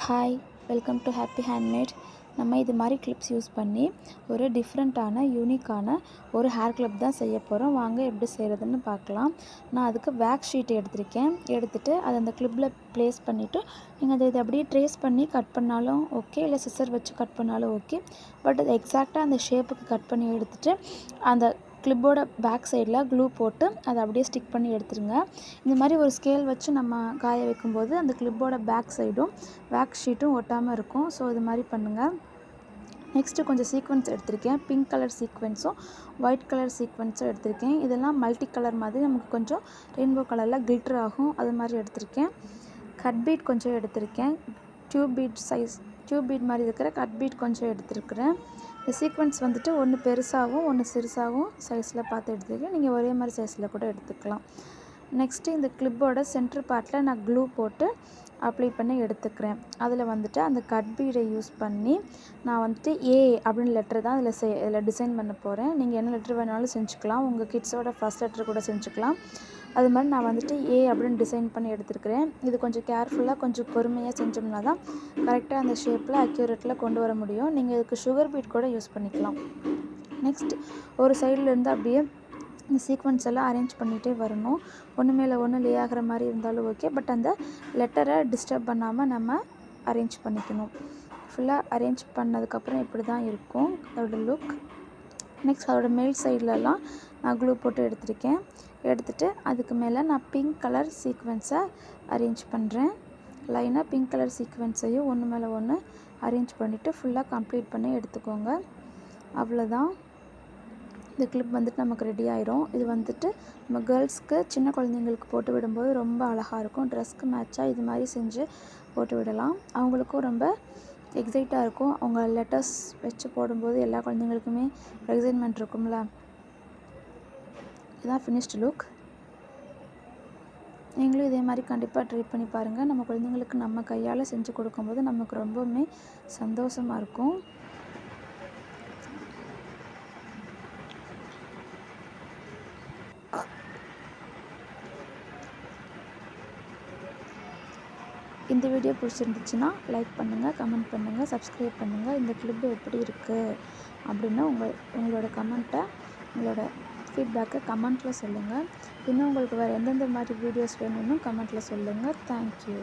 Hi, welcome to happy handmade. நம்ம இது மாதிரி கிளிப்ஸ் யூஸ் பண்ணி ஒரு டிஃப்ரெண்ட்டான யூனிக்கான ஒரு ஹேர் கிளிப் தான் செய்ய போகிறோம். வாங்க எப்படி செய்கிறதுன்னு பார்க்கலாம். நான் அதுக்கு வேக்ஸ் ஷீட் எடுத்துகிட்டு அதை அந்த கிளிப்பில் ப்ளேஸ் பண்ணிவிட்டு நீங்கள் அதை அப்படியே ட்ரேஸ் பண்ணி கட் பண்ணாலும் ஓகே, இல்லை சிசர் வச்சு கட் பண்ணாலும் ஓகே. பட் அது எக்ஸாக்டாக அந்த ஷேப்புக்கு கட் பண்ணி எடுத்துகிட்டு அந்த கிளிப்போட பேக் சைடில் க்ளூ போட்டு அதை அப்படியே ஸ்டிக் பண்ணி எடுத்துருங்க. இந்த மாதிரி ஒரு ஸ்கேல் வச்சு நம்ம காய வைக்கும்போது அந்த கிளிப்போட பேக் சைடும் வேக்ஸ் ஷீட்டும் ஒட்டாமல் இருக்கும். ஸோ இது மாதிரி பண்ணுங்கள். நெக்ஸ்ட்டு கொஞ்சம் சீக்வென்ஸ் எடுத்திருக்கேன். பிங்க் கலர் சீக்வென்ஸும் ஒயிட் கலர் சீக்வென்ஸும் எடுத்திருக்கேன். இதெல்லாம் மல்டி கலர் மாதிரி நமக்கு கொஞ்சம் ரெயின்போ கலரில் கிளிட்டர் ஆகும், அது மாதிரி எடுத்திருக்கேன். கட் பீட் கொஞ்சம் எடுத்திருக்கேன். டியூப் பீட் மாதிரி இருக்கிற கட் பீட் கொஞ்சம் எடுத்துருக்கிறேன். இந்த சீக்வென்ஸ் வந்துட்டு ஒன்று பெருசாகவும் ஒன்று சிறுசாகவும் சைஸில் பார்த்து எடுத்துருக்கேன். நீங்கள் ஒரே மாதிரி சைஸில் கூட எடுத்துக்கலாம். நெக்ஸ்ட்டு இந்த கிளிப்போட சென்டர் பார்ட்டில் நான் க்ளூ போட்டு அப்ளை பண்ணி எடுத்துக்கிறேன். அதில் வந்துட்டு அந்த கட் பீடை யூஸ் பண்ணி நான் வந்துட்டு ஏ அப்படின்னு லெட்டர் தான் இதில் டிசைன் பண்ண போகிறேன். நீங்கள் என்ன லெட்டர் வேணாலும் செஞ்சுக்கலாம். உங்கள் கிட்ஸோட ஃபஸ்ட் லெட்டர் கூட செஞ்சுக்கலாம். அது மாதிரி நான் வந்துட்டு ஏ அப்படின்னு டிசைன் பண்ணி எடுத்துருக்கிறேன். இது கொஞ்சம் கேர்ஃபுல்லாக கொஞ்சம் பொறுமையாக செஞ்சோம்னா தான் கரெக்டாக அந்த ஷேப்பில் அக்யூரேட்டில் கொண்டு வர முடியும். நீங்கள் இதுக்கு சுகர் பீட் கூட யூஸ் பண்ணிக்கலாம். நெக்ஸ்ட் ஒரு சைட்லேருந்து அப்படியே இந்த சீக்வென்ஸ் எல்லாம் அரேஞ்ச் பண்ணிகிட்டே வரணும். ஒன்று மேலே ஒன்று லே ஆகிற மாதிரி இருந்தாலும் ஓகே, பட் அந்த லெட்டரை டிஸ்டர்ப் பண்ணாமல் நம்ம அரேஞ்ச் பண்ணிக்கணும். ஃபுல்லாக அரேஞ்ச் பண்ணதுக்கப்புறம் இப்படி தான் இருக்கும் அதோடய லுக். நெக்ஸ்ட் அதோடய மேல் சைட்லலாம் நான் க்ளூ போட்டு எடுத்துகிட்டு அதுக்கு மேலே நான் பிங்க் கலர் சீக்வென்ஸை அரேஞ்ச் பண்ணுறேன். லைனாக பிங்க் கலர் சீக்வென்ஸையும் ஒன்று மேலே ஒன்று அரேஞ்ச் பண்ணிவிட்டு ஃபுல்லாக கம்ப்ளீட் பண்ணி எடுத்துக்கோங்க. அவ்வளோதான். இந்த கிளிப் வந்துட்டு நமக்கு ரெடி ஆயிரும். இது வந்துட்டு நம்ம கேர்ள்ஸ்க்கு சின்ன குழந்தைங்களுக்கு போட்டு விடும்போது ரொம்ப அழகாக இருக்கும். ட்ரெஸ்க்கு மேட்சாக இது மாதிரி செஞ்சு போட்டு விடலாம். அவங்களுக்கும் ரொம்ப எக்ஸைட்டாக இருக்கும். அவங்க லெட்டர்ஸ் வச்சு போடும்போது எல்லா குழந்தைங்களுக்குமே எக்ஸைட்மெண்ட் இருக்கும்ல. இதுதான் ஃபினிஷ்டு லுக். நீங்களும் இதே மாதிரி கண்டிப்பாக ட்ரை பண்ணி பாருங்கள். நம்ம குழந்தைங்களுக்கு நம்ம கையால் செஞ்சு கொடுக்கும்போது நமக்கு ரொம்பவுமே சந்தோஷமாக இருக்கும். இந்த வீடியோ பிடிச்சிருந்துச்சுன்னா லைக் பண்ணுங்கள், கமெண்ட் பண்ணுங்கள், சப்ஸ்கிரைப் பண்ணுங்கள். இந்த கிளிப் எப்படி இருக்குது அப்படின்னு உங்களோட கமெண்ட்டை, உங்களோட ஃபீட்பேக்கை கமெண்ட்டில் சொல்லுங்கள். இன்னும் உங்களுக்கு வேறு எந்தெந்த மாதிரி வீடியோஸ் வேணும்னு கமெண்ட்டில் சொல்லுங்கள். தேங்க்யூ.